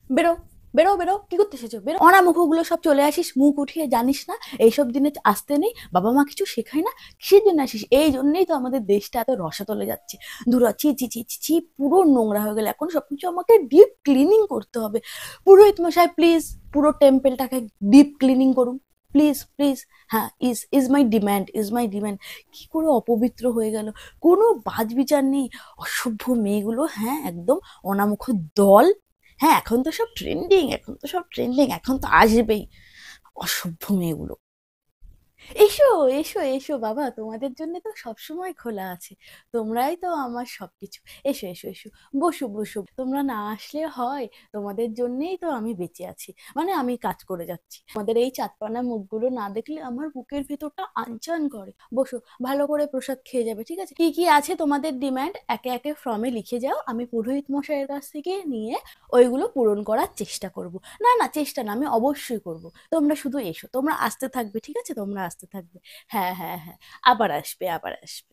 বেরো, বেরো, বেরো, কি করতে এসেছো? বেরো। অনামুখগুলো সব চলে আসিস, মুখ উঠিয়ে, জানিস না এইসব দিনে আসতে নেই, বাবা মা কিছু শেখায় না? কিসের জন্য আসিস? এই জন্যই তো আমাদের দেশটা এত রসাতলে যাচ্ছে। ধুরা, ছি ছি ছি ছি ছি, পুরো নোংরা হয়ে গেলে এখন সবকিছু আমাকে ডিপ ক্লিনিং করতে হবে। পুরোহিত মশাই প্লিজ, পুরো টেম্পেলটাকে ডিপ ক্লিনিং করুন, প্লিজ প্লিজ। হ্যাঁ, is is my demand, is my demand. কি করে অপবিত্র হয়ে গেল, কোনো বাজ বিচার নেই। অসভ্য মেয়েগুলো, হ্যাঁ একদম অনামুখ দল। হ্যাঁ, এখন তো সব ট্রেন্ডিং, এখন তো সব ট্রেন্ডিং, এখন তো আসবেই অসভ্য মেয়েগুলো। এসো, এসো, এসো বাবা, তোমাদের জন্য তো সবসময় খোলা আছে। তোমরাই তো আমার সবকিছু। এসো, এসো, এসো, বসো, বসো। তোমরা না আসলে হয়? তোমাদের জন্যই তো আমি বেঁচে আছি, মানে আমি কাজ করে যাচ্ছি। তোমাদের এই চাঁদপানা মুখগুলো না দেখলে আমার বুকের ভিতরটা আনচান করে। বসো, ভালো করে প্রসাদ খেয়ে যাবে, ঠিক আছে? কি কি আছে তোমাদের ডিমান্ড একে একে ফর্মে লিখে যাও, আমি পুরোহিত মশাইয়ের কাছ থেকে নিয়ে ওইগুলো পূরণ করার চেষ্টা করব। না না, চেষ্টা না, আমি অবশ্যই করব। তোমরা শুধু এসো, তোমরা আসতে থাকবে, ঠিক আছে? তোমরা আসতে থাকবে। হ্যাঁ হ্যাঁ হ্যাঁ, আবার আসবে, আবার আসবে।